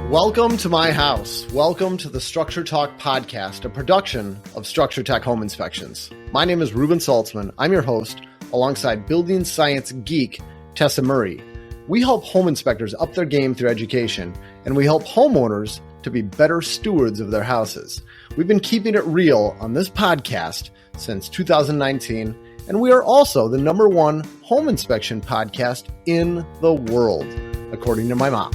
Welcome to my house. Welcome to the Structure Talk podcast, a production of Structure Tech Home Inspections. My name is Ruben Saltzman. I'm your host, alongside building science geek Tessa Murray. We help home inspectors up their game through education, and we help homeowners to be better stewards of their houses. We've been keeping it real on this podcast since 2019, and we are also the #1 home inspection podcast in the world, according to my mom.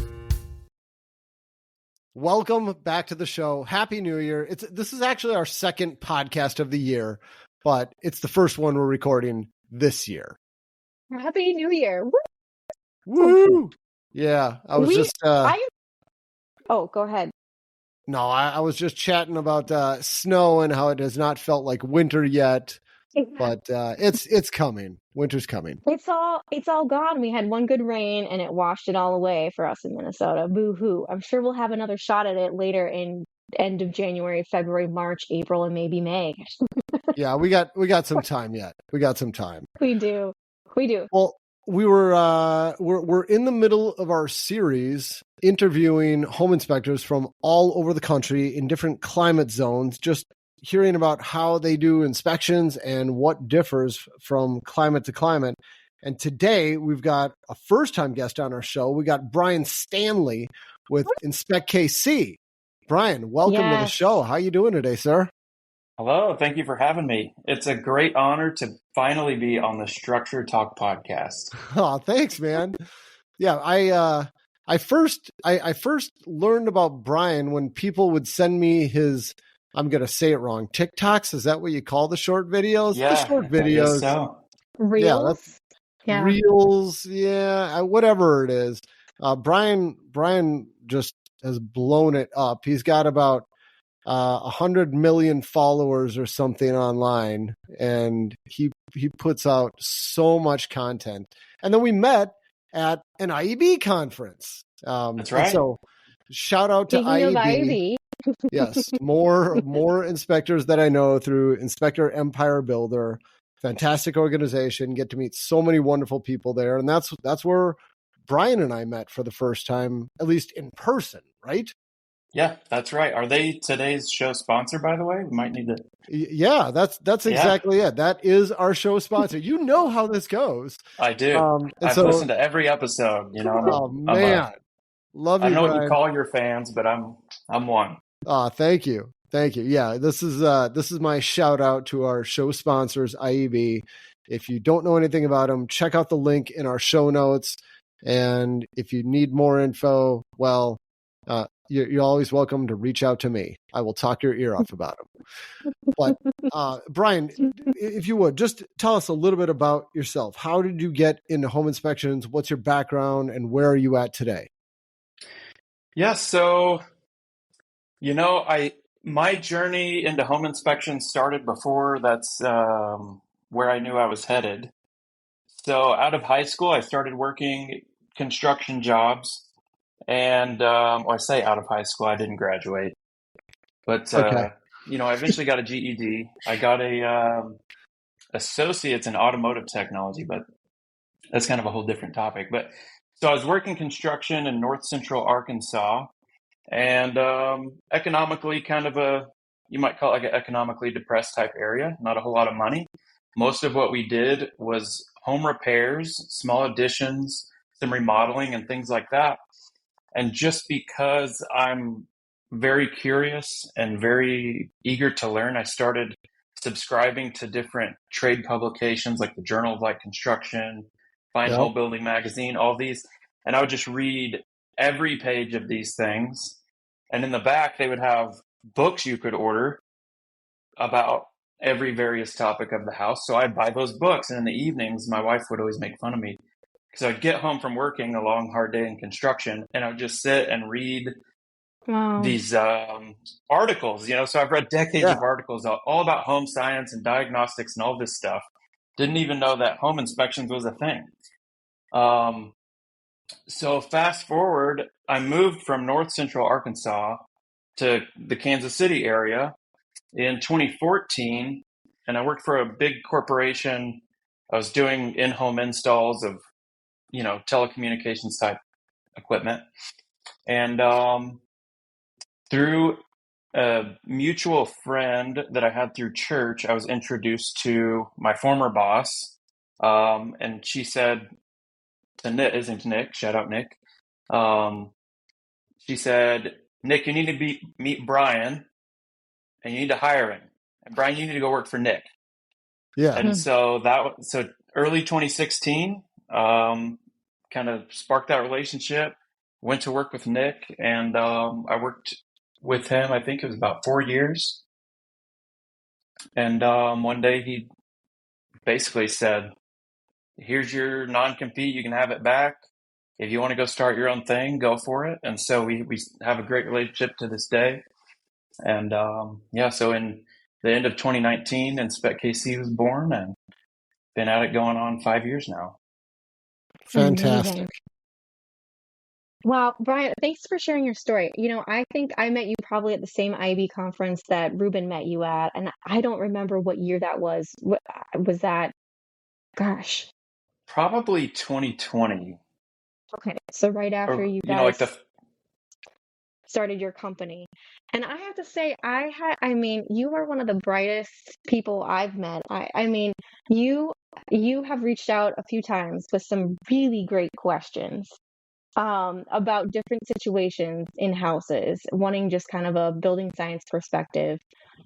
Welcome back to the show. Happy New Year. This is actually our second podcast of the year, but it's the first one we're recording this year. Happy New Year. Woo! Yeah, I was Oh, go ahead. No, I was just chatting about snow and how it has not felt like winter yet, but it's coming. Winter's coming. It's all gone. We had one good rain and it washed it all away for us in Minnesota. Boo-hoo. I'm sure we'll have another shot at it later in end of January, February, March, April, and maybe May. Yeah, we got some time yet. We got some time. We do. Well, we're in the middle of our series interviewing home inspectors from all over the country in different climate zones, just hearing about how they do inspections and what differs from climate to climate. And today we've got a first-time guest on our show. We got Bryan Standley with Inspect KC. Bryan, welcome to the show. How you doing today, sir? Hello. Thank you for having me. It's a great honor to finally be on the Structure Talk podcast. Oh, thanks, man. Yeah, I first learned about Bryan when people would send me his, I'm going to say it wrong, TikToks. Is that what you call the short videos? Yeah, the short videos. Reels? Reels. Yeah, whatever it is. Bryan just has blown it up. He's got about 100 million followers or something online, and he puts out so much content. And then we met at an IEB conference. That's right. So shout out to IEB. Yes, more inspectors that I know through Inspector Empire Builder. Fantastic organization. Get to meet so many wonderful people there, and that's where Bryan and I met for the first time, at least in person, right? Yeah, that's right. Are they today's show sponsor, by the way? We might need to. Yeah, that's exactly it. That is our show sponsor. You know how this goes. I do. I've listened to every episode. You know. Oh man, love you. I know Bryan. what you call your fans, but I'm one. Thank you. Yeah, this is my shout out to our show sponsors, IEB. If you don't know anything about them, check out the link in our show notes. And if you need more info, well, you're always welcome to reach out to me. I will talk your ear off about them. But Bryan, if you would, just tell us a little bit about yourself. How did you get into home inspections? What's your background, and where are you at today? Yeah, so my journey into home inspection started before that's where I knew I was headed. So out of high school, I started working construction jobs. And I say out of high school, I didn't graduate. But, Okay. I eventually got a GED. I got a associate's in automotive technology, but that's kind of a whole different topic. But so I was working construction in north central Arkansas, and economically you might call it like an economically depressed type area, not a whole lot of money. Most of what we did was home repairs, small additions, some remodeling and things like that. And just because I'm very curious and very eager to learn, I started subscribing to different trade publications like the Journal of Light Construction, Fine Home Building Magazine, all these. And I would just read every page of these things. And in the back, they would have books you could order about every various topic of the house. So I'd buy those books. And in the evenings, my wife would always make fun of me. So I'd get home from working a long, hard day in construction, and I would just sit and read these articles. So I've read decades of articles all about home science and diagnostics and all this stuff. Didn't even know that home inspections was a thing. So fast forward, I moved from north central Arkansas to the Kansas City area in 2014, and I worked for a big corporation. I was doing in-home installs of telecommunications type equipment. And through a mutual friend that I had through church, I was introduced to my former boss. And she said to Nick, his name's Nick, shout out Nick. She said, Nick, you need to meet Bryan and you need to hire him. And Bryan, you need to go work for Nick. Yeah. And so early 2016, kind of sparked that relationship. Went to work with Nick, and I worked with him. I think it was about 4 years. And one day he basically said, "Here's your non-compete. You can have it back. If you want to go start your own thing, go for it." And so we have a great relationship to this day. And so in the end of 2019, Inspect KC was born, and been at it going on 5 years now. Fantastic. Amazing. Wow, Bryan, thanks for sharing your story. I think I met you probably at the same IB conference that Ruben met you at, and I don't remember what year that was. What was that? Gosh. Probably 2020. Okay, so right after Or, you like guys started your company. And I have to say, you are one of the brightest people I've met. I mean, you have reached out a few times with some really great questions about different situations in houses, wanting just kind of a building science perspective.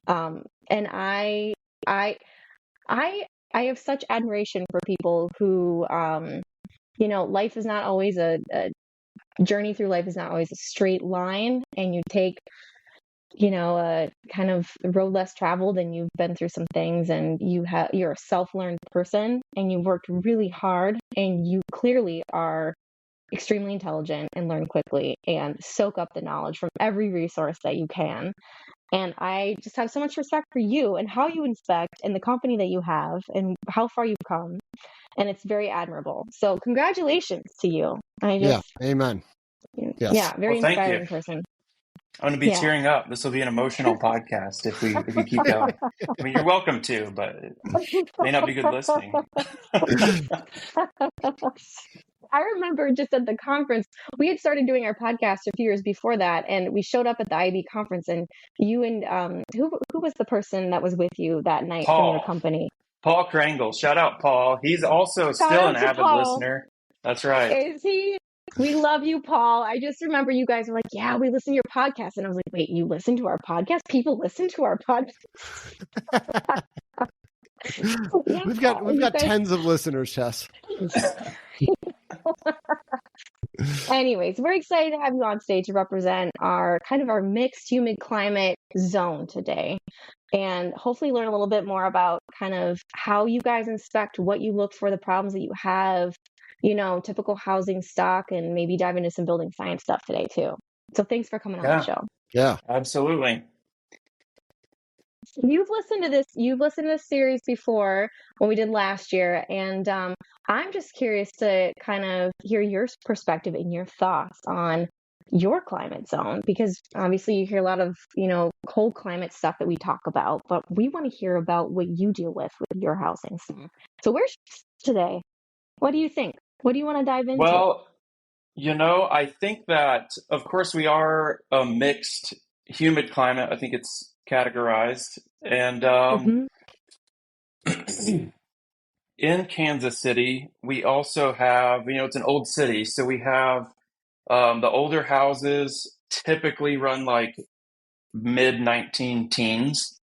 And I have such admiration for people who, life is not always a journey through life is not always a straight line, and you take a kind of road less traveled, and you've been through some things, and you're a self-learned person, and you worked really hard, and you clearly are extremely intelligent and learn quickly and soak up the knowledge from every resource that you can. And I just have so much respect for you and how you inspect and the company that you have and how far you've come. And it's very admirable. So congratulations to you. Amen. Yes. Yeah, very inspiring person. I'm going to be tearing up. This will be an emotional podcast if we keep going. I mean, you're welcome to, but it may not be good listening. I remember just at the conference, we had started doing our podcast a few years before that, and we showed up at the IB conference, and you and who was the person that was with you that night from your company? Paul Krangle. Shout out Paul. He's also still an avid listener. That's right. Is he? We love you, Paul. I just remember you guys were like, "Yeah, we listen to your podcast," and I was like, "Wait, you listen to our podcast? People listen to our podcast." Yeah, we've got tens of listeners, Tess. Anyways, we're excited to have you on stage to represent our mixed humid climate zone today, and hopefully learn a little bit more about kind of how you guys inspect, what you look for, the problems that you have, typical housing stock, and maybe dive into some building science stuff today too. So thanks for coming on the show. Yeah, absolutely. You've listened to this series before when we did last year, and I'm just curious to kind of hear your perspective and your thoughts on your climate zone, because obviously you hear a lot of cold climate stuff that we talk about, but we want to hear about what you deal with your housing. So where's today? What do you think? What do you want to dive into? Well, I think that, of course, we are a mixed humid climate. I think it's categorized. And in Kansas City, we also have, it's an old city. So we have the older houses typically run like mid-19 teens.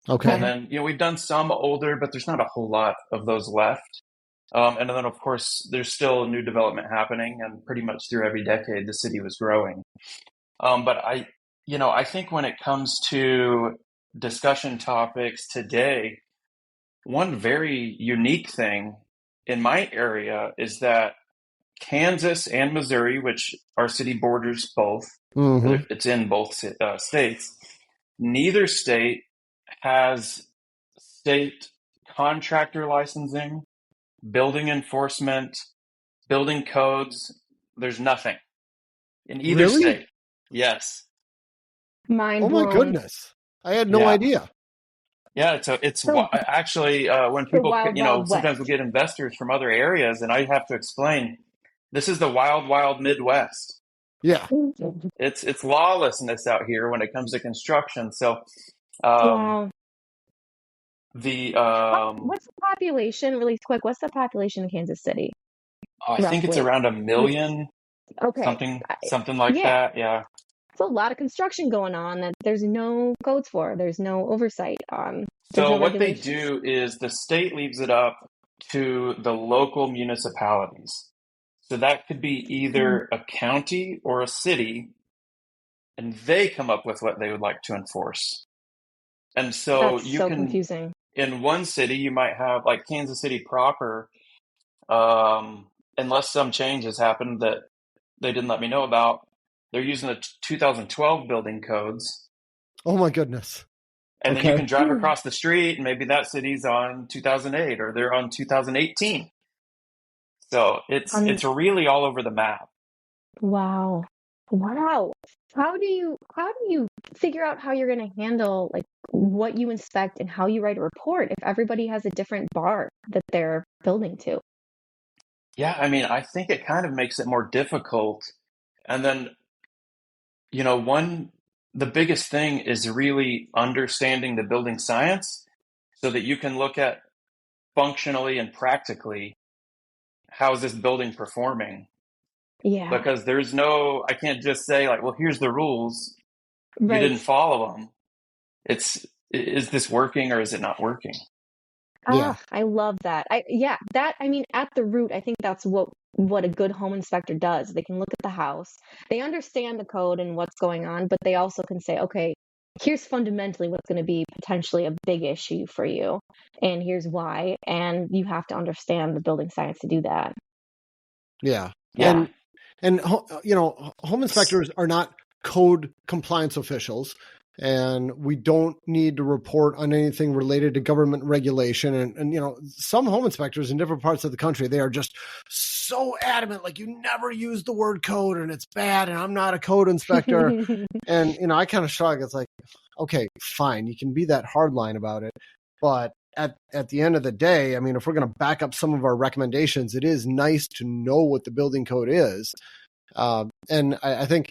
Okay. And then, we've done some older, but there's not a whole lot of those left. And then, of course, there's still new development happening, and pretty much through every decade, the city was growing. But I think when it comes to discussion topics today, one very unique thing in my area is that Kansas and Missouri, which our city borders both, it's in both states, neither state has state contractor licensing, building enforcement, building codes. There's nothing in either state. Yes. Mind oh blown. My goodness. I had no idea. Yeah, it's actually when people, sometimes we get investors from other areas, and I have to explain, this is the wild, wild Midwest. Yeah. It's lawlessness out here when it comes to construction. So um, Wow. the What's the population, really quick? What's the population of Kansas City, I think it's roughly? around a million, Okay. something like Yeah. that. Yeah. It's a lot of construction going on that there's no codes for. There's no oversight. There's So no what they regulations. do is the state leaves it up to the local municipalities. So that could be Mm, either a county or a city, and they come up with what they would like to enforce. And so that's you so can, confusing. in one city, you might have like Kansas City proper, unless some change has happened that they didn't let me know about. They're using the 2012 building codes. Oh my goodness. And then you Okay. can drive across the street and maybe that city's on 2008 or they're on 2018. So Um, it's really all over the map. wow. Wow. How do you figure out how you're going to handle like what you inspect and how you write a report if everybody has a different bar that they're building to? Yeah, I mean, I think it kind of makes it more difficult. And then, one the biggest thing is really understanding the building science so that you can look at functionally and practically how is this building performing? Yeah. Because I can't just say like, well, here's the rules. You Right. didn't follow them. Is this working or is it not working? Yeah. I love that. I mean, at the root, I think that's what a good home inspector does. They can look at the house, they understand the code and what's going on, but they also can say, okay, here's fundamentally what's going to be potentially a big issue for you, and here's why, and you have to understand the building science to do that. Yeah. Yeah. And home inspectors are not code compliance officials, and we don't need to report on anything related to government regulation. And some home inspectors in different parts of the country, they are just so adamant, like, you never use the word code and it's bad, and I'm not a code inspector. And I kind of shrug. It's like, okay, fine, you can be that hardline about it, but at the end of the day, I mean, if we're going to back up some of our recommendations, it is nice to know what the building code is. And I think,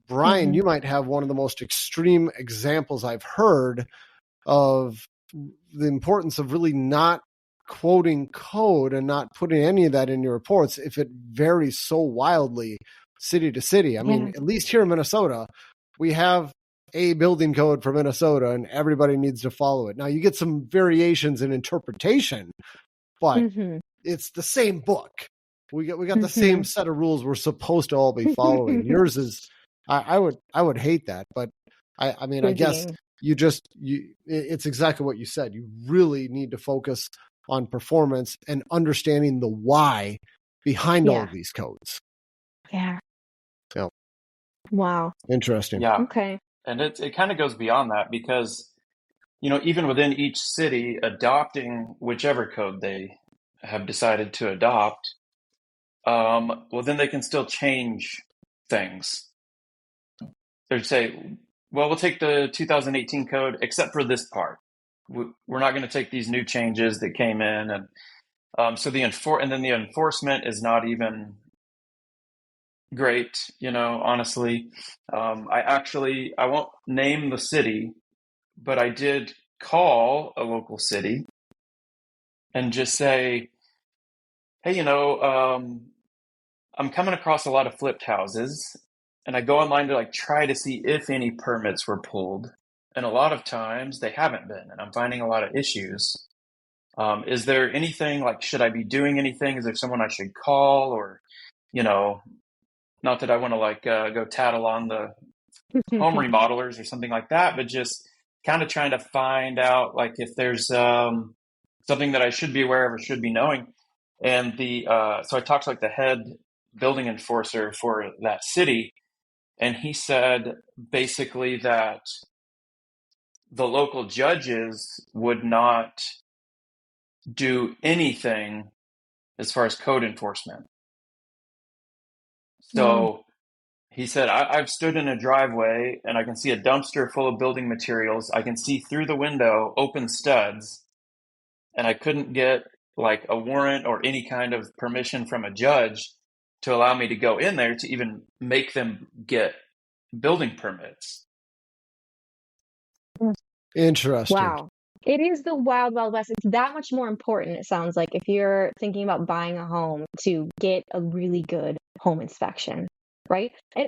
Bryan, Mhm. you might have one of the most extreme examples I've heard of the importance of really not quoting code and not putting any of that in your reports if it varies so wildly city to city. I mean, Yeah. at least here in Minnesota, we have a building code for Minnesota and everybody needs to follow it. Now, you get some variations in interpretation, but Mhm. it's the same book. We got the same Mhm. set of rules we're supposed to all be following. Yours is, I would hate that, but I mean, I guess Dizzying. it's exactly what you said. You really need to focus on performance and understanding the why behind all Yeah. of these codes. Yeah. So Wow. interesting. Yeah. Okay. And it kind of goes beyond that because, even within each city, adopting whichever code they have decided to adopt, well, then they can still change things. They'd say, well, we'll take the 2018 code except for this part. We're not going to take these new changes that came in, and so and then the enforcement is not even great. Honestly, I won't name the city, but I did call a local city and just say, hey, I'm coming across a lot of flipped houses, and I go online to like try to see if any permits were pulled, and a lot of times they haven't been, and I'm finding a lot of issues. Is there anything like, should I be doing anything? Is there someone I should call, or you know, not that I want to like go tattle on the home remodelers or something like that, but just kind of trying to find out like if there's something that I should be aware of or should be knowing. And so I talked to like the head building enforcer for that city, and he said basically that the local judges would not do anything as far as code enforcement. Mm. So he said, I've stood in a driveway and I can see a dumpster full of building materials. I can see through the window open studs, and I couldn't get like a warrant or any kind of permission from a judge to allow me to go in there to even make them get building permits. Interesting. Wow. It is the wild, wild west. It's that much more important, it sounds like, if you're thinking about buying a home, to get a really good home inspection, right? And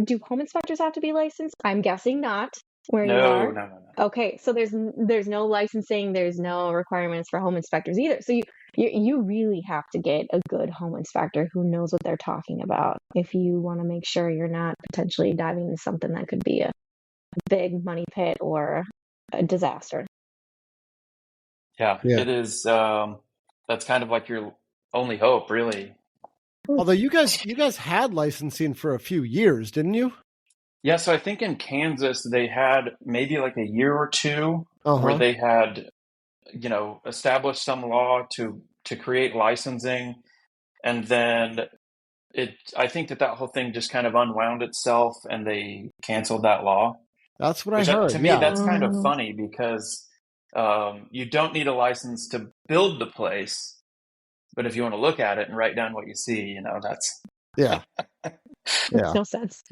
do home inspectors have to be licensed? I'm guessing not where you are. No. Okay, so there's no licensing, there's no requirements for home inspectors either. So you really have to get a good home inspector who knows what they're talking about if you want to make sure you're not potentially diving into something that could be a big money pit or a disaster. Yeah. Yeah. It is. That's kind of like your only hope, really. Although you guys had licensing for a few years, didn't you? Yeah, so I think in Kansas they had maybe like a year or two where Uh-huh. they had, established some law to create licensing, and then I think that whole thing just kind of unwound itself, and they canceled that law. That's what I Which heard. to me, Yeah. that's kind of funny because you don't need a license to build the place, but if you want to look at it and write down what you see, that's Yeah. Makes no sense.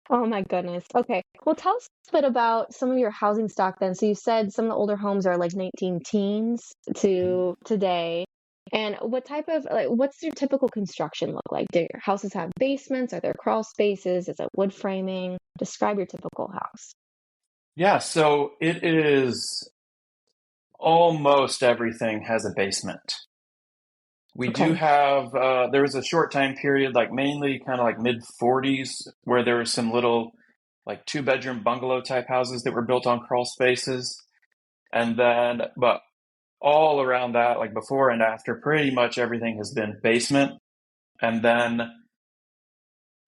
Oh my goodness. Okay. Well, tell us a bit about some of your housing stock then. So you said some of the older homes are like 19 teens to today. And what's your typical construction look like? Do your houses have basements? Are there crawl spaces? Is it wood framing? Describe your typical house. Yeah, so it is almost everything has a basement. We do Okay. have, there was a short time period, like mainly kind of like mid 40s, where there were some little like 2-bedroom bungalow type houses that were built on crawl spaces. And then, but all around that, like before and after, pretty much everything has been basement. And then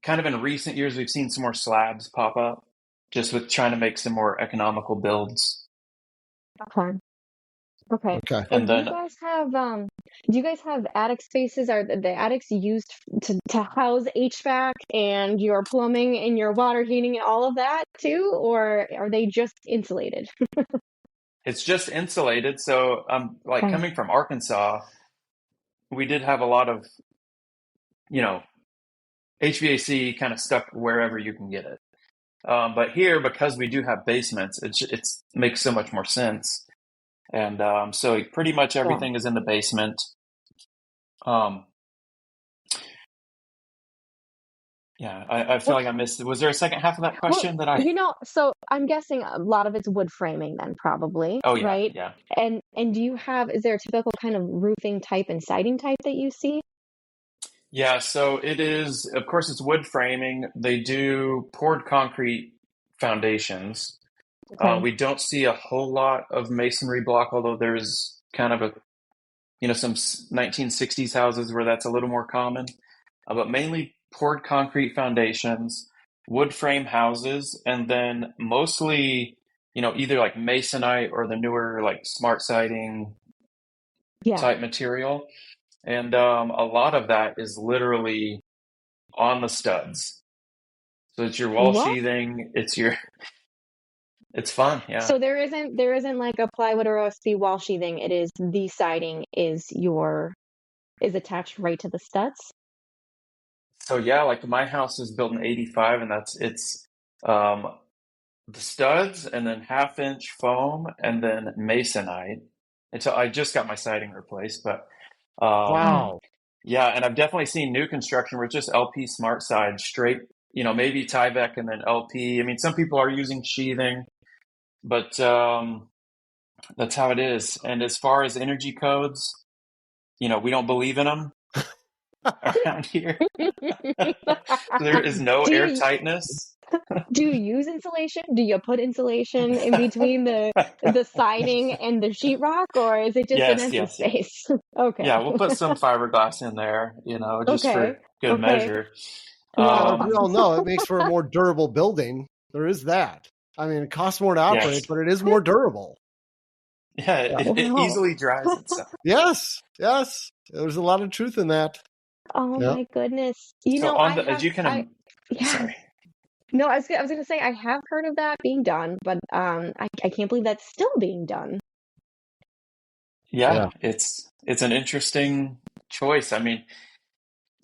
kind of in recent years, we've seen some more slabs pop up, just with trying to make some more economical builds. Okay. Okay. Okay. And And then, do you guys have attic spaces? Are the attics used to house HVAC and your plumbing and your water heating and all of that too? Or are they just insulated? it's just insulated. So, like Okay. coming from Arkansas, we did have a lot of, you know, HVAC kind of stuck wherever you can get it. But here, because we do have basements, it makes so much more sense. And so pretty much Yeah. everything is in the basement. Um, yeah, I feel What like I missed. Was there a second half of that Well, question that I? so I'm guessing a lot of it's wood framing then probably, Oh yeah, right? yeah. And is there a typical kind of roofing type and siding type that you see? Yeah, so it is, of course, it's wood framing. They do poured concrete foundations. Okay. We don't see a whole lot of masonry block, although there's kind of some 1960s houses where that's a little more common. But mainly poured concrete foundations, wood frame houses, and then mostly, either like masonite or the newer like smart siding Yeah. type material. And a lot of that is literally on the studs. So it's your wall What? sheathing. It's fun. Yeah. So there isn't like a plywood or OSB wall sheathing. It is the siding is attached right to the studs. So yeah, like my house is built in 85, and it's um, the studs and then 1/2 inch foam and then masonite. And so I just got my siding replaced, but um, Wow. yeah, and I've definitely seen new construction where it's just LP smart side straight, maybe Tyvek and then LP. I mean, some people are using sheathing, but that's how it is. And as far as energy codes, we don't believe in them around here. There is no Do you airtightness. do you use insulation? Do you put insulation in between the siding and the sheetrock, or is it just an Yes, empty yes, yeah. space? Okay. Yeah, we'll put some fiberglass in there, just Okay. for good Okay. measure. Well, as Wow. we all know, it makes for a more durable building. There is that. I mean, it costs more to operate, Yes. but it is more durable. Yeah, Yeah. it Wow. easily dries itself. Yes. There's a lot of truth in that. Oh Yeah. my goodness. So as you I can, yeah. sorry. No, I was gonna say I have heard of that being done, but I can't believe that's still being done. Yeah, Yeah. it's an interesting choice. I mean,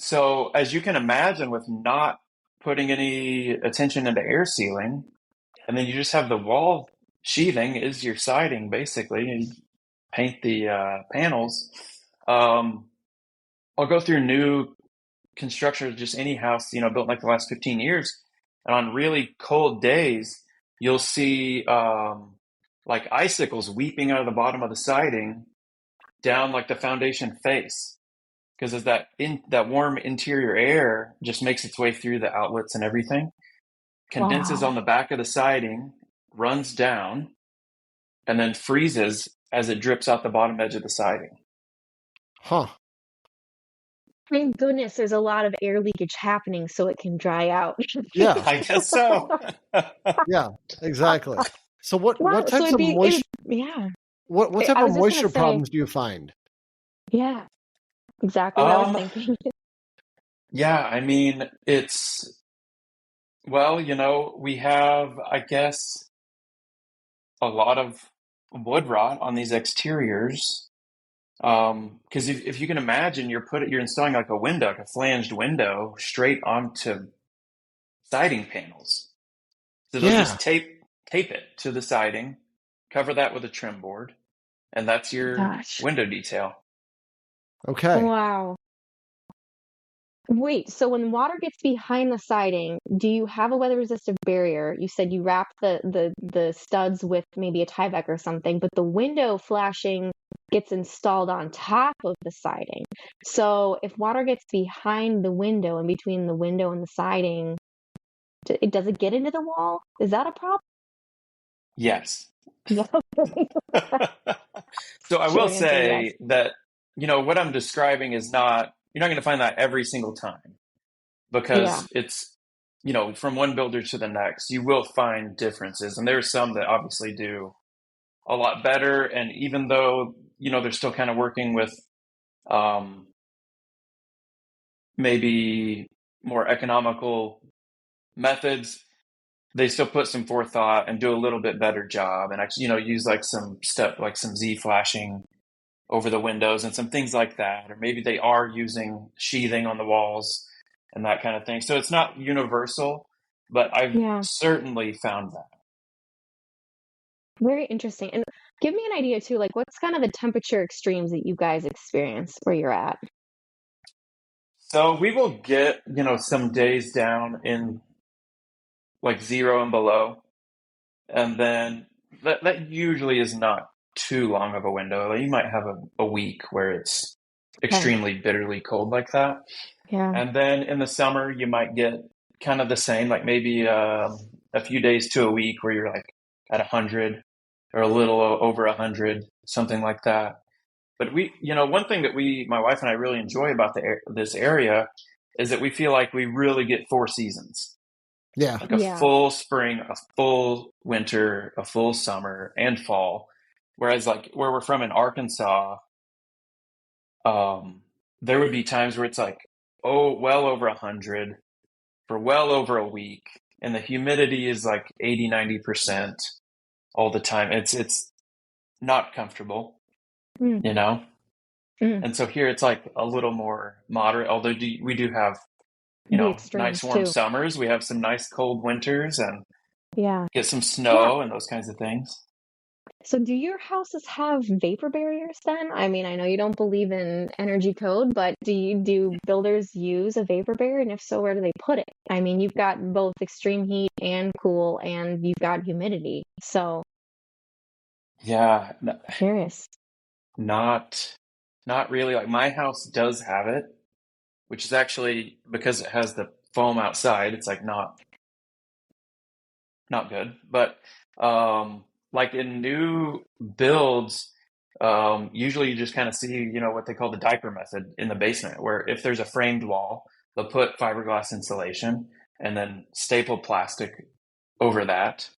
So as you can imagine, with not putting any attention into air sealing, and then you just have the wall sheathing is your siding basically, and you paint the panels. Um, I'll go through new construction of just any house, built like the last 15 years, and on really cold days, you'll see like icicles weeping out of the bottom of the siding down like the foundation face, because as that warm interior air just makes its way through the outlets and everything, condenses Wow. on the back of the siding, runs down, and then freezes as it drips out the bottom edge of the siding. Huh. Thank goodness there's a lot of air leakage happening so it can dry out. Yeah. I guess so. Yeah, exactly. So what Wow, so types of moisture yeah. what type I of was just gonna moisture say, problems do you find? yeah, exactly what I was thinking. Yeah, I mean, we have, I guess, a lot of wood rot on these exteriors. Because if you can imagine, you're installing like a window, like a flanged window, straight onto siding panels. So they'll Yeah. just tape it to the siding, cover that with a trim board, and that's your Gosh. window detail. Okay. Wow. Wait, so when water gets behind the siding, do you have a weather resistant barrier? You said you wrap the studs with maybe a Tyvek or something, but the window flashing gets installed on top of the siding. So if water gets behind the window and between the window and the siding, does it get into the wall? Is that a problem? Yes. No. So I will Short answer, yes. say that, what I'm describing is you're not going to find that every single time, Yeah. because it's, from one builder to the next, you will find differences. And there are some that obviously do a lot better. And even though, they're still kind of working with maybe more economical methods, they still put some forethought and do a little bit better job, and actually, use like some Z flashing over the windows and some things like that. Or maybe they are using sheathing on the walls and that kind of thing. So it's not universal, but I've Yeah. certainly found that. Very interesting. And give me an idea too, like what's kind of the temperature extremes that you guys experience where you're at? So we will get, some days down in like 0 and below. And then that usually is not too long of a window. Like, you might have a week where it's Okay. extremely bitterly cold like that. Yeah. And then in the summer, you might get kind of the same, like maybe a few days to a week where you're like at 100 or a little over 100, something like that. But one thing that my wife and I really enjoy about this area is that we feel like we really get 4 seasons. Yeah. Like a Yeah. full spring, a full winter, a full summer, and fall. Whereas like where we're from in Arkansas, there would be times where it's like, well over 100 for well over a week, and the humidity is like 80-90% all the time. It's not comfortable, Mm. you know? Mm. And so here it's like a little more moderate, although we do have, The nice extremes warm too. summers. We have some nice cold winters and Yeah. get some Yeah. snow and those kinds of things. So do your houses have vapor barriers then? I mean, I know you don't believe in energy code, but do builders use a vapor barrier? And if so, where do they put it? I mean, you've got both extreme heat and cool, and you've got humidity. So Yeah, curious. not really. Like my house does have it, which is actually because it has the foam outside, it's like not good. But like in new builds, usually you just kind of see, what they call the diaper method in the basement, where if there's a framed wall, they'll put fiberglass insulation and then staple plastic over that.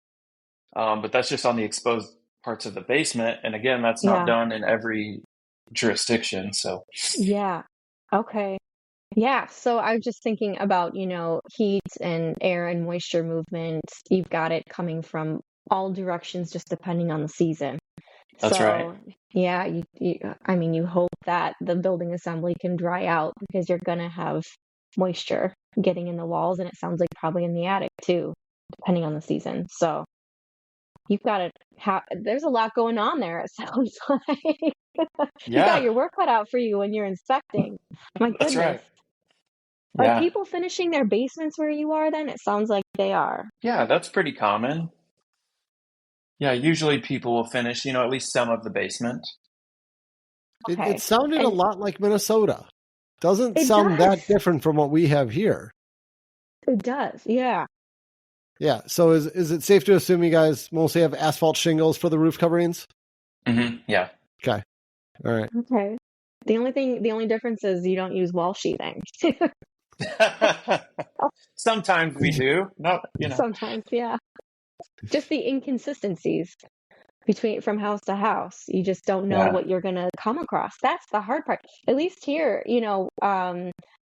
But that's just on the exposed parts of the basement. And again, that's not Yeah. done in every jurisdiction. So Yeah. Okay. Yeah. So I was just thinking about, heat and air and moisture movement. You've got it coming from all directions, just depending on the season. That's right. So yeah, I mean, you hope that the building assembly can dry out because you're gonna have moisture getting in the walls, and it sounds like probably in the attic too, depending on the season. So you've got to have, there's a lot going on there, it sounds like. You got Yeah, your work cut out for you when you're inspecting. My that's goodness. right. Are Yeah. people finishing their basements where you are then? It sounds like they are. Yeah, that's pretty common. Yeah, usually people will finish, at least some of the basement. It Okay. sounded a And lot like Minnesota. Doesn't it sound does. that different from what we have here. It does. Yeah. Yeah. So is it safe to assume you guys mostly have asphalt shingles for the roof coverings? Yeah. Okay. All right. Okay. The only difference is you don't use wall sheathing. Sometimes we do. Not. Sometimes, yeah. Just the inconsistencies between from house to house. You just don't know Yeah. what you're going to come across. That's the hard part. At least here,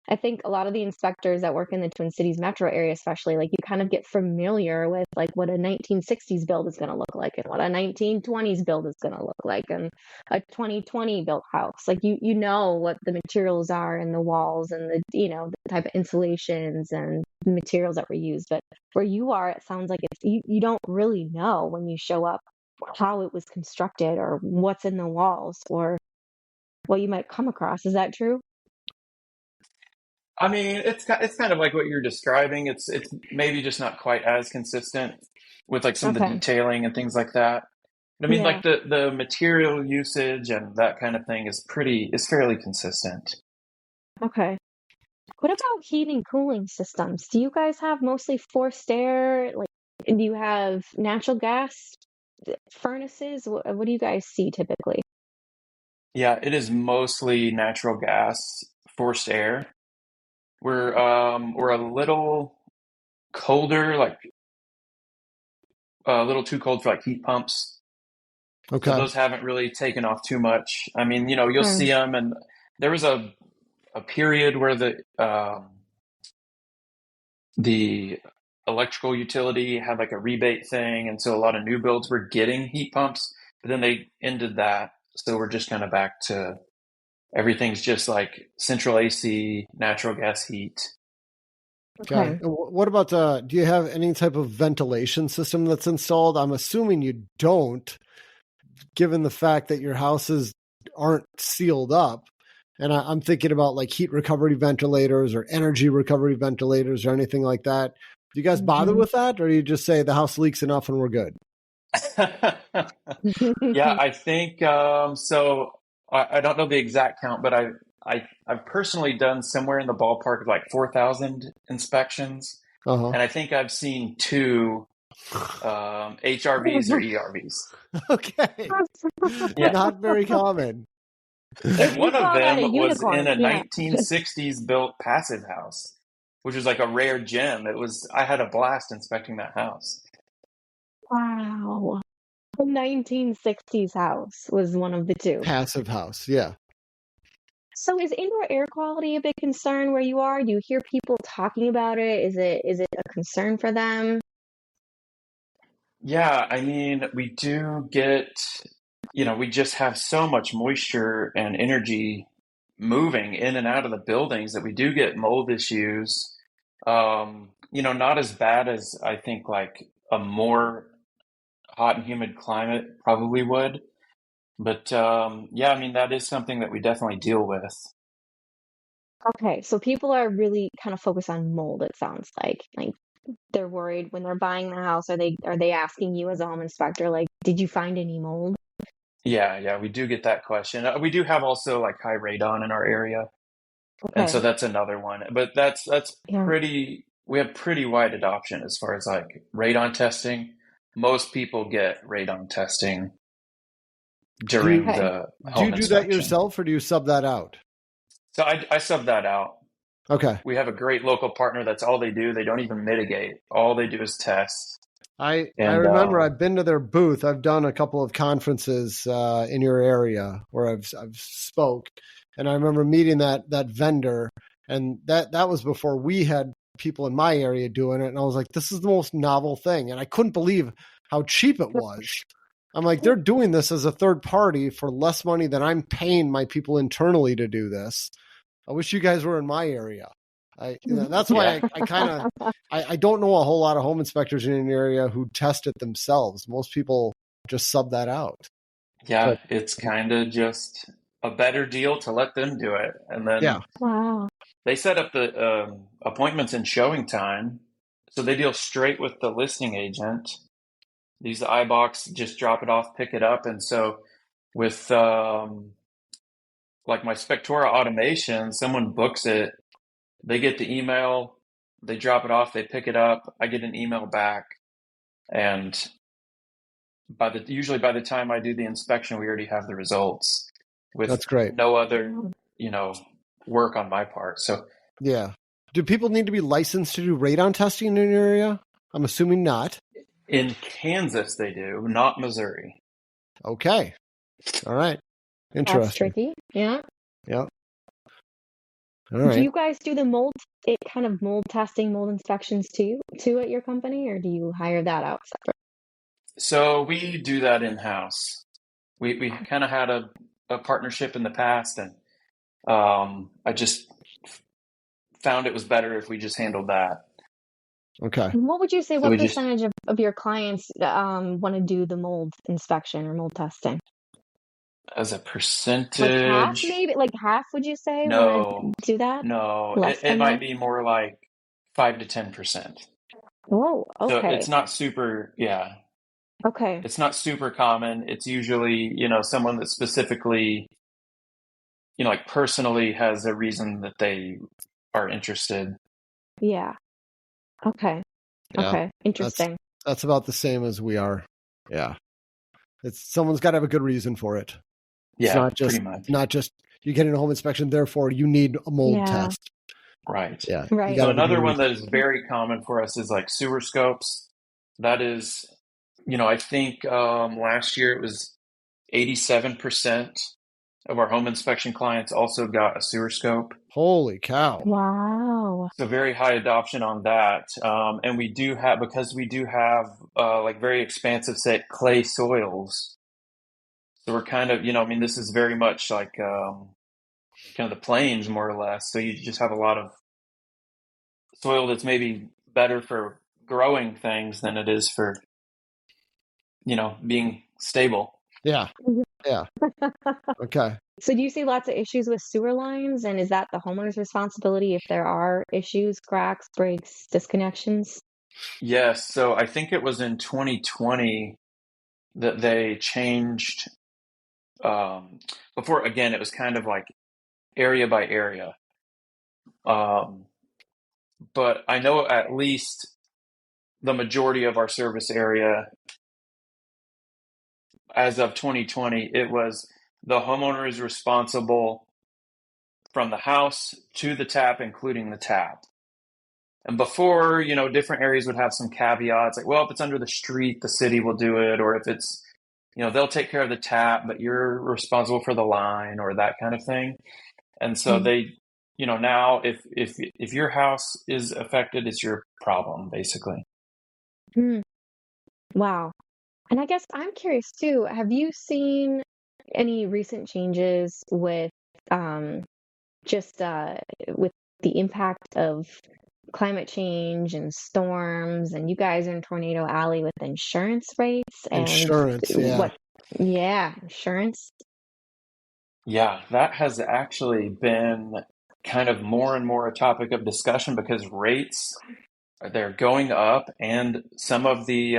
I think a lot of the inspectors that work in the Twin Cities metro area, especially, like you kind of get familiar with like what a 1960s build is going to look like and what a 1920s build is going to look like and a 2020 built house. Like you know what the materials are in the walls and the type of insulations and the materials that were used. But where you are, it sounds like you don't really know when you show up how it was constructed or what's in the walls or what you might come across. Is that true? I mean, it's kind of like what you're describing. It's maybe just not quite as consistent with like some of the Okay. detailing and things like that. But I mean, Yeah. like the material usage and that kind of thing is fairly consistent. Okay. What about heating cooling systems? Do you guys have mostly forced air? Like, do you have natural gas furnaces? What do you guys see typically? Yeah, it is mostly natural gas, forced air. We're a little colder, like a little too cold for like heat pumps. So Okay. those haven't really taken off too much. I mean, you'll Hmm. see them, and there was a period where the electrical utility had like a rebate thing, and so a lot of new builds were getting heat pumps, but then they ended that. So we're just kind of back to everything's just like central AC, natural gas heat. Okay. Okay. And what about do you have any type of ventilation system that's installed? I'm assuming you don't, given the fact that your houses aren't sealed up. And I'm thinking about like heat recovery ventilators or energy recovery ventilators or anything like that. Do you guys bother Mhm. with that, or do you just say the house leaks enough and we're good? Yeah, I think so. I don't know the exact count, but I've personally done somewhere in the ballpark of like 4,000 inspections, Uh and I think I've seen two HRVs or ERVs. huh. Okay. Yeah, Not very common. and You one of call that them a was in unicorn. a Yeah. 1960s built passive house, which was like a rare gem. I had a blast inspecting that house. Wow. A 1960s house was one of the two. Passive house. Yeah. So is indoor air quality a big concern where you are? Do you hear people talking about it? Is it a concern for them? Yeah, I mean, we do we just have so much moisture and energy moving in and out of the buildings that we do get mold issues. Not as bad as I think like a more hot and humid climate probably would. But yeah, I mean, that is something that we definitely deal with. Okay, so people are really kind of focused on mold, it sounds like. Like they're worried when they're buying the house. Are they asking you as a home inspector, like, did you find any mold? Yeah, we do get that question. We do have also like high radon in our area. And so Okay. that's another one. But that's Yeah. we have pretty wide adoption as far as like radon testing. Most people get radon testing Do you during Okay. the do you home do that inspection. yourself, or do you sub that out? So I sub that out. Okay. We have a great local partner that's all they do. They don't even mitigate. All they do is test. I And remember I've been to their booth. I've done a couple of conferences in your area where I've spoke, and I remember meeting that vendor, and that was before we had people in my area doing it, and I was like, this is the most novel thing, and I couldn't believe how cheap it was. I'm like, they're doing this as a third party for less money than I'm paying my people internally to do this. I wish you guys were in my area. That's why I don't know a whole lot of home inspectors in an area who test it themselves. Most people just sub that out. Yeah, it's kind of just a better deal to let them do it. And then Wow. they set up the appointments and showing time. So they deal straight with the listing agent. Use the iBox, just drop it off, pick it up. And so with like my Spectora automation, someone books it, they get the email, they drop it off, they pick it up, I get an email back. And usually by the time I do the inspection, we already have the results with That's great. No other, work on my part. So yeah. Do people need to be licensed to do radon testing in your area? I'm assuming not. in Kansas they do, not Missouri. Okay. All right. Interesting. That's tricky. Yeah. Yeah. All right. Do you guys do the mold testing, mold inspections too at your company, or do you hire that out separate? So we do that in-house. We kind of had a partnership in the past, and I just found it was better if we just handled that. Okay. What would you say, what percentage of your clients want to do the mold inspection or mold testing? As a percentage? Like half, maybe? Like half, would you say? No. Do that? No. Less It might be more like 5 to 10%. Oh, okay. So it's not super, yeah. Okay. It's not super common. It's usually, someone that specifically, like personally has a reason that they are interested. Yeah. Okay. Yeah. Okay. Interesting. That's about the same as we are. Yeah. Someone's got to have a good reason for it. Yeah, pretty much. Not just you get a home inspection, therefore you need a mold test. Right. Yeah. Right. So another one that is very common for us is like sewer scopes. That is, I think last year it was 87% of our home inspection clients also got a sewer scope. Holy cow. Wow. So very high adoption on that. And we do have like very expansive clay soils. So we're kind of, this is very much like kind of the plains more or less. So you just have a lot of soil that's maybe better for growing things than it is for, being stable. Yeah. Yeah. Okay. So do you see lots of issues with sewer lines? And is that the homeowner's responsibility if there are issues, cracks, breaks, disconnections? Yes. So I think it was in 2020 that they changed. Before, again, it was kind of like area by area. But I know at least the majority of our service area, as of 2020, it was the homeowner is responsible from the house to the tap, including the tap. And before, different areas would have some caveats like, well, if it's under the street, the city will do it. Or if it's, they'll take care of the tap, but you're responsible for the line or that kind of thing. And so they, now if your house is affected, it's your problem, basically. Wow. And I guess I'm curious too, have you seen any recent changes with with the impact of climate change and storms, and you guys are in Tornado Alley with insurance rates and insurance, insurance. Yeah, that has actually been kind of more and more a topic of discussion because rates, they're going up, and some of the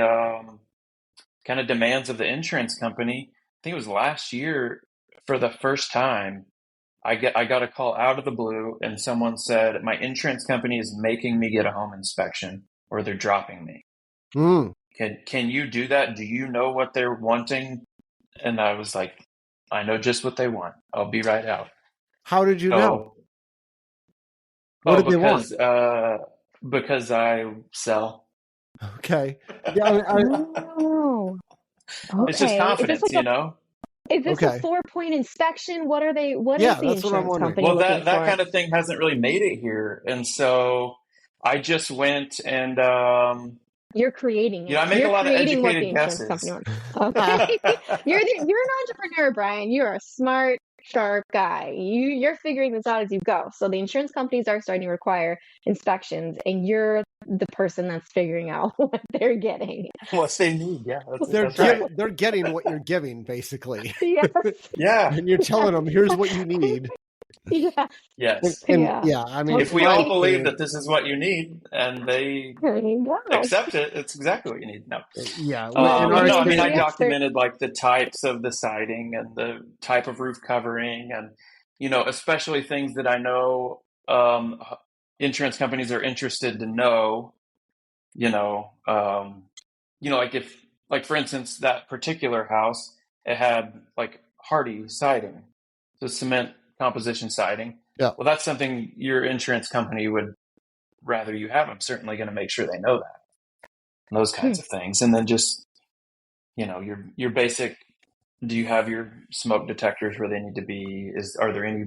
kind of demands of the insurance company. I think it was last year for the first time, I got a call out of the blue, and someone said, my insurance company is making me get a home inspection or they're dropping me. Can you do that? Do you know what they're wanting? And I was like, I know just what they want. I'll be right out. How did you know? What did they want? Because I sell. Okay. Yeah, Oh. Okay. It's just confidence, Is this a 4-point inspection? What is the insurance company Well, looking that for? kind of thing hasn't really made it here. And so I just went and You're creating You know, it. I make a You're lot of creating what the educated insurance company guesses. wants. Okay. You're an entrepreneur, Bryan. You're a smart, sharp guy. You're figuring this out as you go. So the insurance companies are starting to require inspections, and you're the person that's figuring out what they're getting. What they need, yeah, that's right. They're getting what you're giving, basically. Yes. Yeah, And you're telling them, here's what you need. Yeah. yes. And Yeah. yeah, I mean, If in we my all believe that opinion, this is what you need and they There you go. accept it, it's exactly what you need. No. yeah, Well, in our But no, I you're mean, I the experience, expert. documented like the types of the siding and the type of roof covering, and especially things that I know insurance companies are interested to know. You know, like if, like for instance, that particular house, it had like hardy siding, so cement composition siding. yeah, Well, that's something your insurance company would rather you have. I'm certainly going to make sure they know that, and those kinds of things, and then just your basic. Do you have your smoke detectors where they need to be? Are there any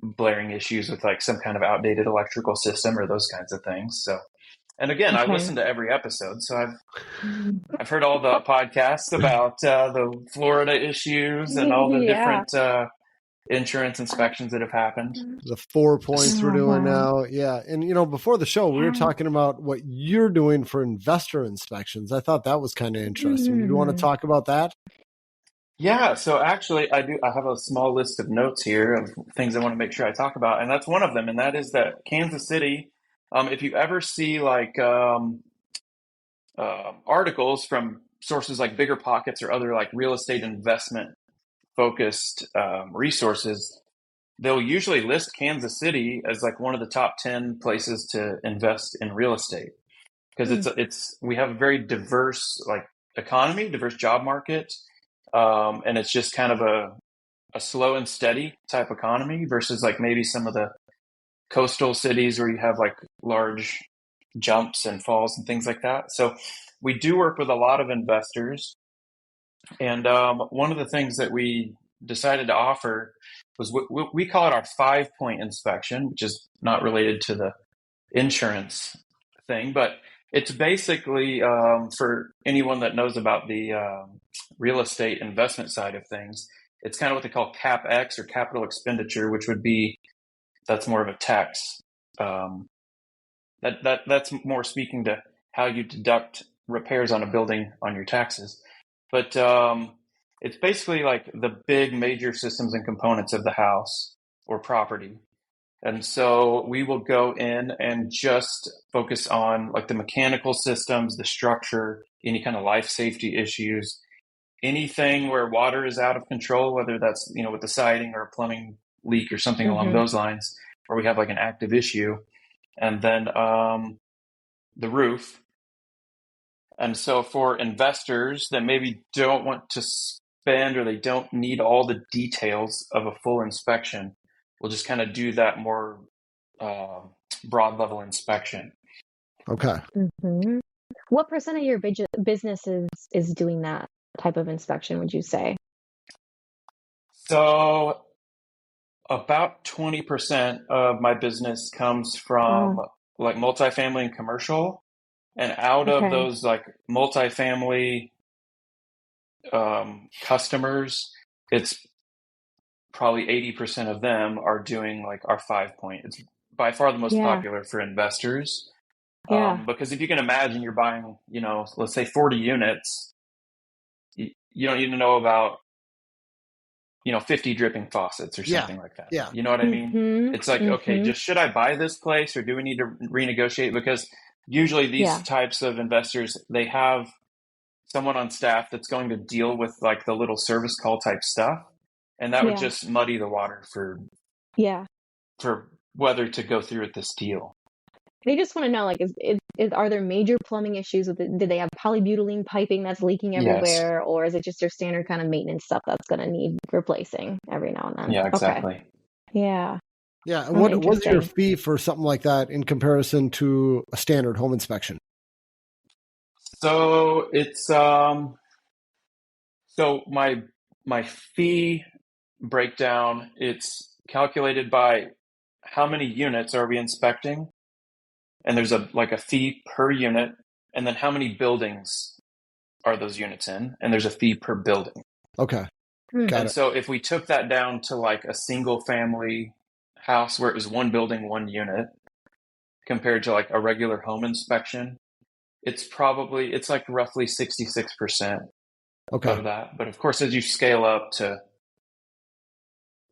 blaring issues with like some kind of outdated electrical system or those kinds of things? So, and again, I Okay. listen to every episode, so I've heard all the podcasts about the Florida issues and all the Yeah. different insurance inspections that have happened. the 4 points we're Oh, doing wow. now. Yeah. And, before the show, we were Yeah. talking about what you're doing for investor inspections. I thought that was kind of interesting. You want to talk about that? Yeah, so actually, I do. I have a small list of notes here of things I want to make sure I talk about, and that's one of them. And that is that Kansas City. If you ever see like articles from sources like Bigger Pockets or other like real estate investment focused resources, they'll usually list Kansas City as like one of the top 10 places to invest in real estate because we have a very diverse like economy, diverse job market, and it's just kind of a slow and steady type economy versus like maybe some of the coastal cities where you have like large jumps and falls and things like that. So we do work with a lot of investors, and one of the things that we decided to offer was we call it our 5-point inspection, which is not related to the insurance thing, but it's basically for anyone that knows about the real estate investment side of things. It's kind of what they call CapEx or capital expenditure, which would be that's more of a tax. That's more speaking to how you deduct repairs on a building on your taxes. But it's basically like the big major systems and components of the house or property. And so we will go in and just focus on like the mechanical systems, the structure, any kind of life safety issues, anything where water is out of control, whether that's, with the siding or a plumbing leak or something along those lines, where we have like an active issue. And then the roof. And so for investors that maybe don't want to spend or they don't need all the details of a full inspection, we'll just kind of do that more broad level inspection. Okay. Mm-hmm. What % of your business is doing that type of inspection, would you say? So about 20% of my business comes from like multifamily and commercial. And out of those like multifamily customers, it's probably 80% of them are doing like our 5-point. It's by far the most popular for investors. Because if you can imagine you're buying, let's say 40 units, you don't need to know about, 50 dripping faucets or something like that. Yeah. You know what I mean? It's like, okay, just should I buy this place or do we need to renegotiate? Because usually these types of investors, they have someone on staff that's going to deal with like the little service call type stuff. And that would just muddy the water for whether to go through with this deal. They just want to know, like, are there major plumbing issues with it? Did they have polybutylene piping that's leaking everywhere? Or is it just your standard kind of maintenance stuff that's going to need replacing every now and then? Yeah, exactly. Okay. Yeah. Yeah. And what was your fee for something like that in comparison to a standard home inspection? So it's so my fee breakdown, it's calculated by how many units are we inspecting, and there's a fee per unit, and then how many buildings are those units in, and there's a fee per building. Okay. Got And it. so if we took that down to like a single family house where it was one building, one unit, compared to like a regular home inspection, it's like roughly 66% Okay. of that. But of course, as you scale up to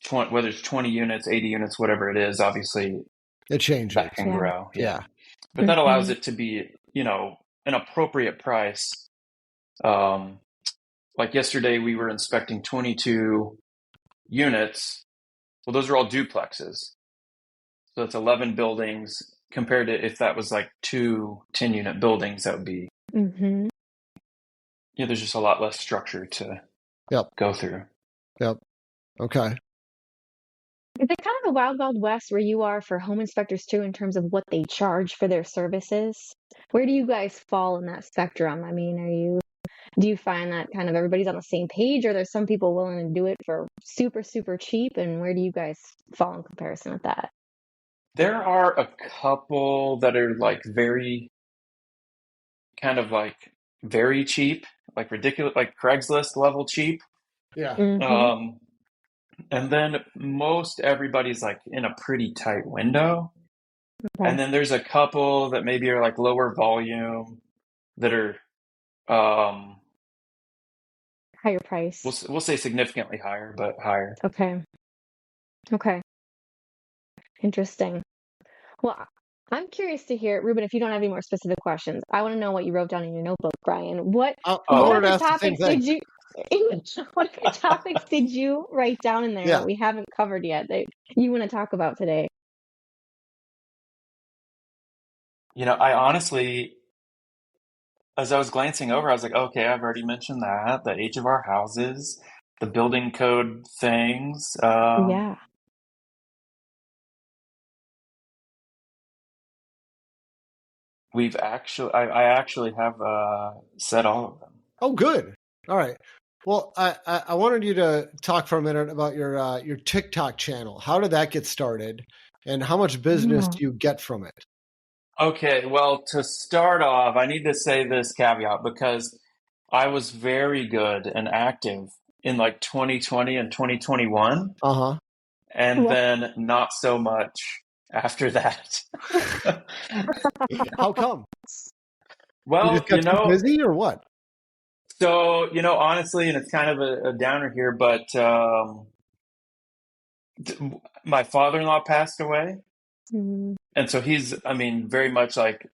20, whether it's 20 units, 80 units, whatever it is, obviously It changes. that can Yeah. grow. Yeah. But that allows it to be, an appropriate price. Like yesterday, we were inspecting 22 units. Well, those are all duplexes. So that's 11 buildings compared to if that was like two 10-unit buildings, that would be, there's just a lot less structure to go through. Yep. Okay. Is it kind of the wild, wild west where you are for home inspectors too, in terms of what they charge for their services? Where do you guys fall in that spectrum? I mean, do you find that kind of everybody's on the same page, or there's some people willing to do it for super, super cheap? And where do you guys fall in comparison with that? There are a couple that are like very cheap, like ridiculous, like Craigslist level cheap. Yeah. And then most everybody's like in a pretty tight window. Okay. And then there's a couple that maybe are like lower volume that are Higher price. we'll say significantly higher, but higher. Okay. Interesting. Well, I'm curious to hear, Ruben, if you don't have any more specific questions, I want to know what you wrote down in your notebook, Brian. What other topics did you what other topics did you write down in there that we haven't covered yet that you want to talk about today? I honestly, as I was glancing over, I was like, okay, I've already mentioned that, the age of our houses, the building code things. Yeah. I actually have said all of them. Oh, good. All right. Well, I wanted you to talk for a minute about your TikTok channel. How did that get started, and how much business do you get from it? Okay, well, to start off, I need to say this caveat because I was very good and active in like 2020 and 2021. And then not so much after that. How come? Well, you just got too busy or what? So, honestly, and it's kind of a downer here, but my father-in-law passed away. And so he's, very much like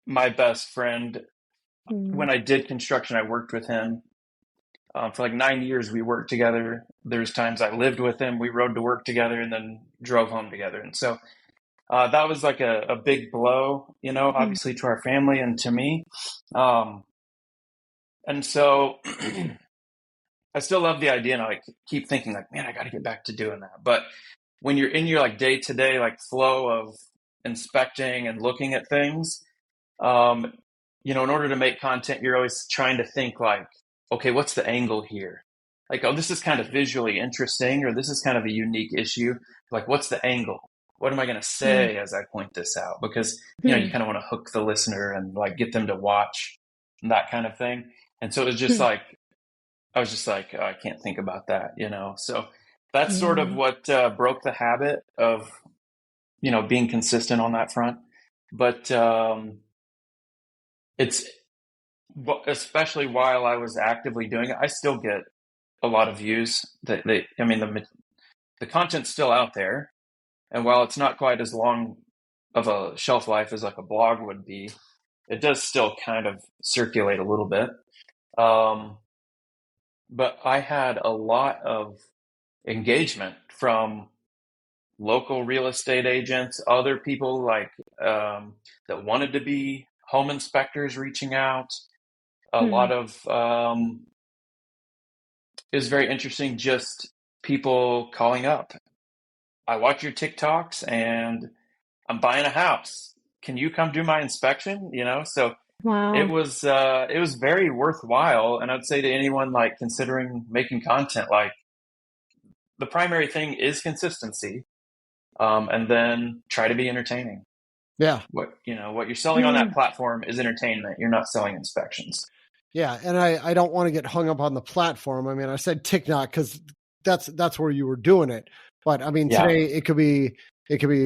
my best friend. When I did construction, I worked with him. For like 9 years, we worked together. There's times I lived with him. We rode to work together and then drove home together. And so that was like a big blow, obviously to our family and to me. And so I still love the idea, and I keep thinking like, man, I got to get back to doing that. But when you're in your like day-to-day like flow of inspecting and looking at things, in order to make content, you're always trying to think like, okay, what's the angle here? Like, oh, this is kind of visually interesting, or this is kind of a unique issue. Like, what's the angle? What am I going to say as I point this out? Because, you kind of want to hook the listener and like get them to watch that kind of thing. And so it was just like, I was just like, oh, I can't think about that, So that's sort of what broke the habit of, being consistent on that front. But it's, especially while I was actively doing it, I still get a lot of views. The content's still out there. And while it's not quite as long of a shelf life as like a blog would be, it does still kind of circulate a little bit. But I had a lot of engagement from local real estate agents, other people like that wanted to be home inspectors reaching out. A lot of it was very interesting, just people calling up. I watch your TikToks and I'm buying a house. Can you come do my inspection? So it was very worthwhile. And I'd say to anyone like considering making content, like the primary thing is consistency, and then try to be entertaining. Yeah. What you're selling on that platform is entertainment. You're not selling inspections. Yeah. And I don't want to get hung up on the platform. I mean, I said TikTok because that's where you were doing it. But I mean, today it could be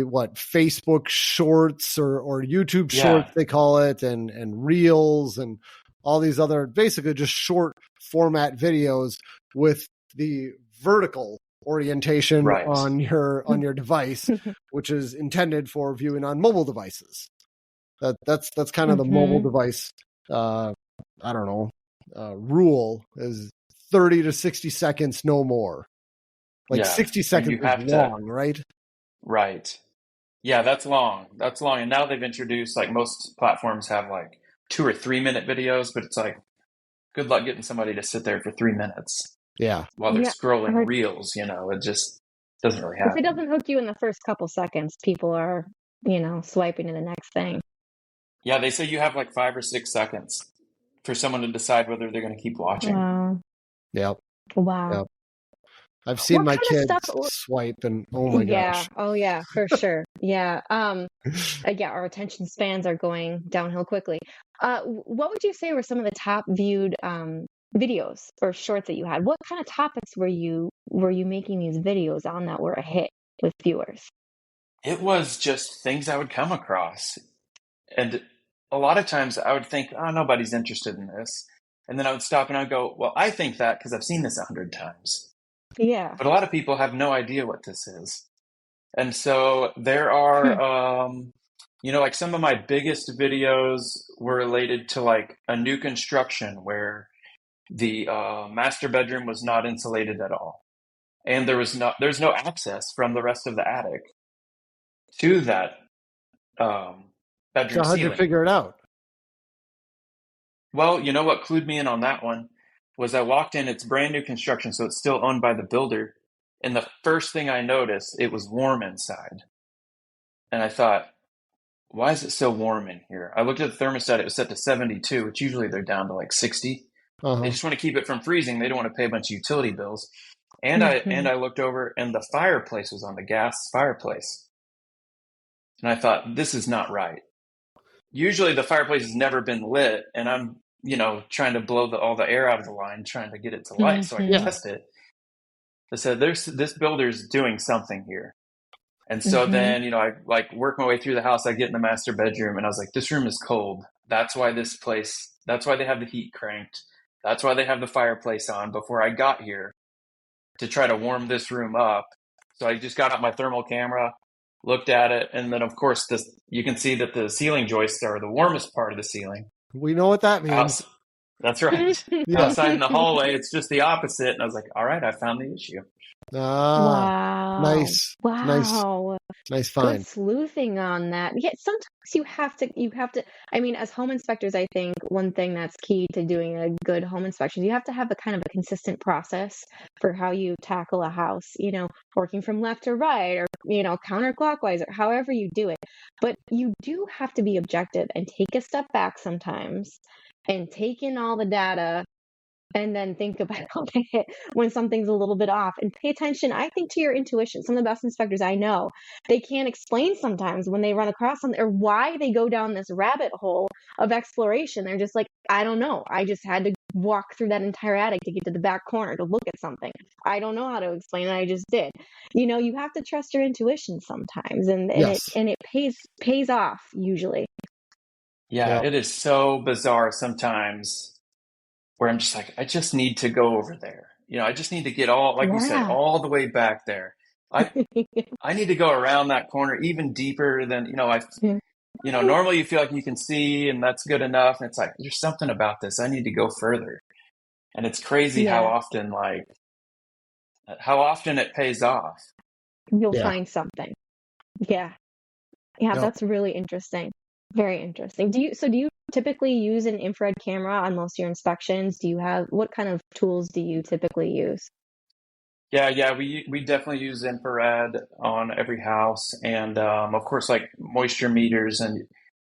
what, Facebook Shorts or YouTube Shorts, they call it, and Reels and all these other basically just short format videos with the vertical orientation on your device, which is intended for viewing on mobile devices. That's kind of the mobile device. I don't know. Rule is 30 to 60 seconds, no more. 60 seconds is long, right? Right. Yeah, that's long. That's long. And now they've introduced, like, most platforms have like 2 or 3 minute videos, but it's like, good luck getting somebody to sit there for 3 minutes. Yeah. While they're scrolling reels, it just doesn't really happen. If it doesn't hook you in the first couple seconds, people are, swiping to the next thing. Yeah, they say you have like 5 or 6 seconds for someone to decide whether they're going to keep watching. Wow. Yep. Wow. Yep. I've seen my kids swipe, and oh my gosh. Oh yeah, for sure. Yeah. Our attention spans are going downhill quickly. What would you say were some of the top viewed videos or shorts that you had? What kind of topics were you making these videos on that were a hit with viewers? It was just things I would come across. And a lot of times I would think, oh, nobody's interested in this. And then I would stop and I'd go, well, I think that because I've seen this 100 times. Yeah. But a lot of people have no idea what this is. And so there are, like some of my biggest videos were related to like a new construction where the master bedroom was not insulated at all. And there's no access from the rest of the attic to that bedroom So how'd you figure it out? Well, you know what clued me in on that one was I walked in, it's brand new construction, so it's still owned by the builder. And the first thing I noticed, it was warm inside. And I thought, why is it so warm in here? I looked at the thermostat, it was set to 72, which usually they're down to like 60. They just want to keep it from freezing. They don't want to pay a bunch of utility bills. And I looked over and the fireplace was on, the gas fireplace. And I thought, this is not right. Usually the fireplace has never been lit, and I'm, trying to blow all the air out of the line, trying to get it to light so I can test it. I said, this builder's doing something here. And so then, I like work my way through the house. I get in the master bedroom and I was like, this room is cold. That's why they have the heat cranked. That's why they have the fireplace on before I got here to try to warm this room up. So I just got out my thermal camera, looked at it. And then of course, you can see that the ceiling joists are the warmest part of the ceiling. We know what that means. That's right. Outside in the hallway, it's just the opposite. And I was like, all right, I found the issue. Wow. Nice. Wow. Nice find. Good sleuthing on that. Yeah, sometimes you have to, I mean, as home inspectors, I think one thing that's key to doing a good home inspection, you have to have a kind of a consistent process for how you tackle a house, working from left to right or, counterclockwise or however you do it. But you do have to be objective and take a step back sometimes and take in all the data and then think about it when something's a little bit off and pay attention, I think, to your intuition. Some of the best inspectors I know, they can't explain sometimes when they run across something or why they go down this rabbit hole of exploration. They're just like, I don't know. I just had to walk through that entire attic to get to the back corner to look at something. I don't know how to explain it. I just did. You have to trust your intuition sometimes, and it pays off usually. Yeah, it is so bizarre sometimes where I'm just like, I just need to go over there. I just need to get you said, all the way back there. I need to go around that corner even deeper than, normally you feel like you can see and that's good enough. And it's like, there's something about this. I need to go further. And it's crazy how often it pays off. You'll find something. Yeah. Yeah. Yep. That's really interesting. Very interesting. Do you typically use an infrared camera on most of your inspections? What kind of tools do you typically use? Yeah, we definitely use infrared on every house, and of course, like moisture meters, and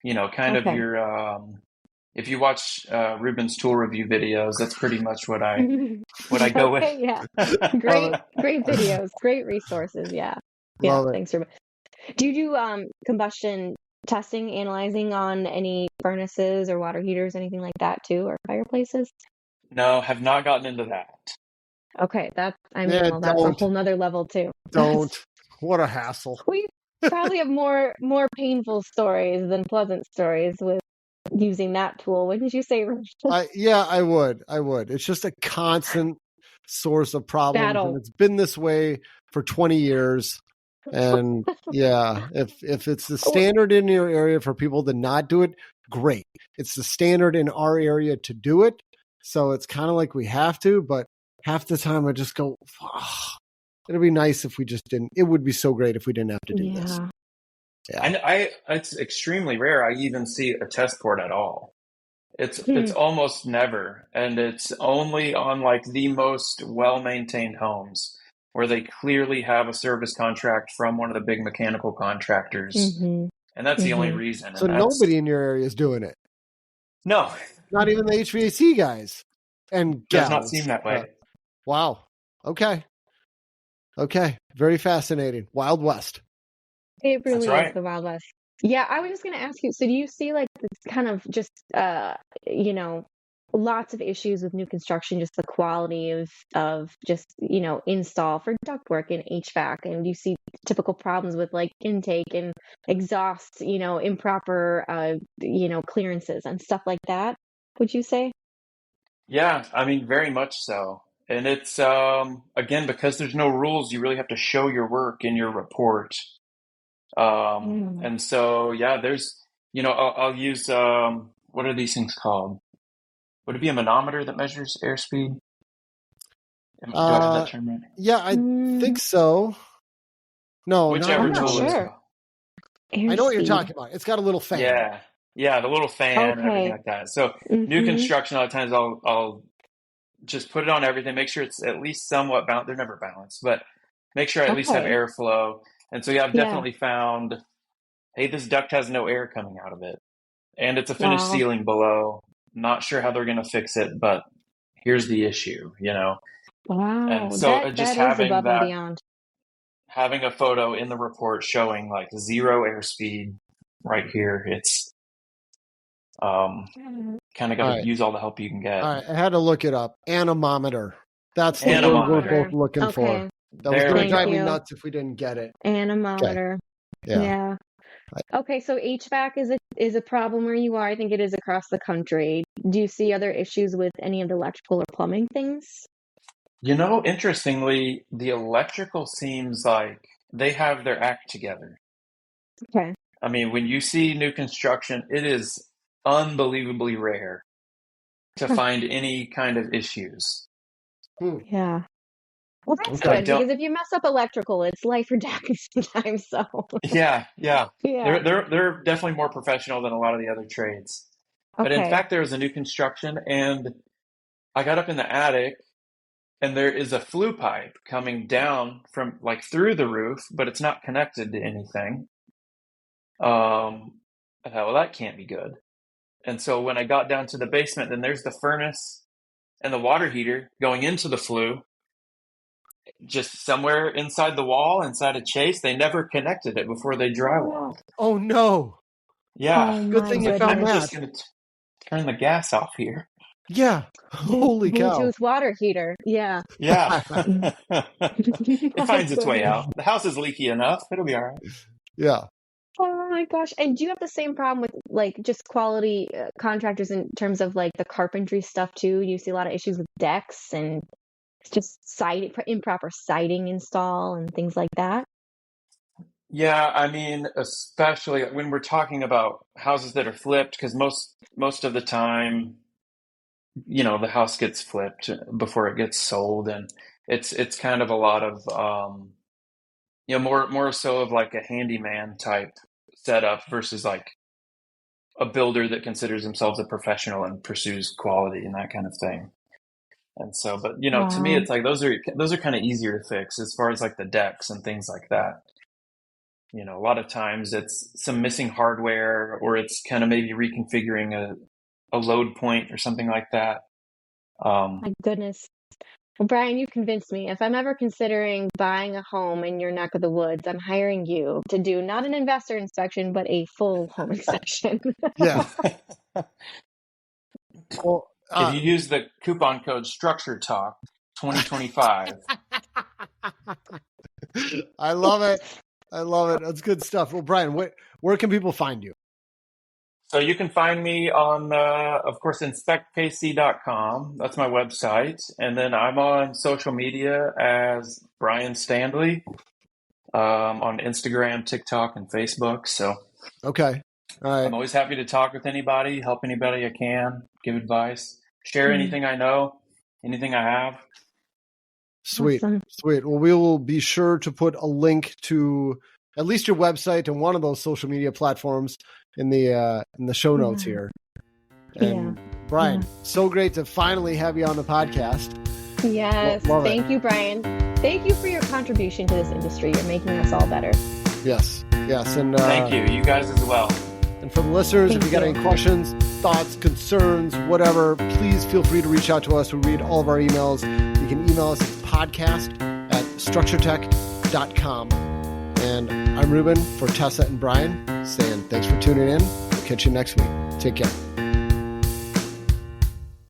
of your. If you watch Ruben's tool review videos, that's pretty much what I go with. Yeah, great videos, great resources. Yeah, thanks, Ruben. Do you do combustion testing, analyzing on any furnaces or water heaters, anything like that too, or fireplaces? No, have not gotten into that. Okay, that's Yeah, well, that's a don't. whole nother level too. Don't. What a hassle. We probably have more painful stories than pleasant stories with using that tool, wouldn't you say, Rich? I would. It's just a constant source of problems, and Battle. it's been this way for 20 years. And yeah, if it's the standard in your area for people to not do it, great. It's the standard in our area to do it. So it's kind of like we have to, but half the time I just go, oh, it'd be nice if we just didn't. It would be so great if we didn't have to do this. Yeah. It's extremely rare I even see a test port at all. It's almost never, and it's only on like the most well-maintained homes where they clearly have a service contract from one of the big mechanical contractors, and that's the only reason. So nobody in your area is doing it. No, not even the HVAC guys and gals. Does not seem that way. Wow. Okay. Very fascinating. Wild West. It really is the Wild West. Yeah, I was just going to ask you, so do you see like this kind of just, lots of issues with new construction, just the quality of just, install for ductwork and HVAC, and you see typical problems with like intake and exhaust, improper, clearances and stuff like that, would you say? Yeah, I mean, very much so. And it's, again, because there's no rules, you really have to show your work in your report. And so, yeah, there's, I'll use, what are these things called? Would it be a manometer that measures airspeed? Do I have that term right? Yeah, I think so. No, whichever I'm not tool it's sure. called. I know what you're talking about. It's got a little fan. Yeah, the little fan and everything like that. So new construction, a lot of times I'll just put it on everything, make sure it's at least somewhat balanced. They're never balanced, but make sure I at least have airflow. And so, yeah, I've definitely found, hey, this duct has no air coming out of it. And it's a finished ceiling below. Not sure how they're going to fix it, but here's the issue, Wow. And so just having above and beyond. Having a photo in the report showing like 0 airspeed right here, it's kind of got to use all the help you can get. All right, I had to look it up. Anemometer. That's the word we're both looking for. That was going to drive me nuts if we didn't get it. Anemometer. Okay. Yeah. Okay, so HVAC is a problem where you are. I think it is across the country. Do you see other issues with any of the electrical or plumbing things? Interestingly, the electrical seems like they have their act together. Okay. I mean, when you see new construction, it is unbelievably rare to find any kind of issues. Yeah. Well, that's good, because if you mess up electrical, it's life or death sometimes. So yeah. They're definitely more professional than a lot of the other trades. But in fact, there was a new construction, and I got up in the attic, and there is a flue pipe coming down from like through the roof, but it's not connected to anything. I thought, well, that can't be good. And so when I got down to the basement, then there's the furnace and the water heater going into the flue. Just somewhere inside the wall, inside a chase, they never connected it before they drywalled. Oh no! Yeah, good thing you found that. I'm just going to turn the gas off here. Yeah, holy cow! Bluetooth water heater. Yeah. It finds its way out. The house is leaky enough; it'll be all right. Yeah. Oh my gosh! And do you have the same problem with like just quality contractors in terms of like the carpentry stuff too? Do you see a lot of issues with decks and just improper siding install and things like that? Yeah, I mean, especially when we're talking about houses that are flipped, because most of the time, the house gets flipped before it gets sold, and it's kind of a lot of more so of like a handyman type setup versus like a builder that considers themselves a professional and pursues quality and that kind of thing. And so, but to me, it's like those are kind of easier to fix as far as like the decks and things like that. A lot of times it's some missing hardware, or it's kind of maybe reconfiguring a load point or something like that. My goodness. Well, Bryan, you convinced me. If I'm ever considering buying a home in your neck of the woods, I'm hiring you to do not an investor inspection, but a full home inspection. Yeah. Well, If you use the coupon code Structure Talk 2025. I love it. I love it. That's good stuff. Well, Bryan, where can people find you? So you can find me on, of course, inspectkc.com. That's my website. And then I'm on social media as Bryan Standley on Instagram, TikTok, and Facebook. So Okay. All right. I'm always happy to talk with anybody, help anybody I can, give advice, share anything I know, anything I have. Sweet. Awesome. Sweet. Well, we will be sure to put a link to at least your website and one of those social media platforms in the show notes here. And Bryan, so great to finally have you on the podcast. Yes. Thank you, Bryan. Thank you for your contribution to this industry. You're making us all better. Yes. Yes. And thank you. You guys as well. And for the listeners, if you got any questions, thoughts, concerns, whatever, please feel free to reach out to us. We read all of our emails. You can email us at podcast@structuretech.com. And I'm Ruben for Tessa and Bryan saying thanks for tuning in. We'll catch you next week. Take care.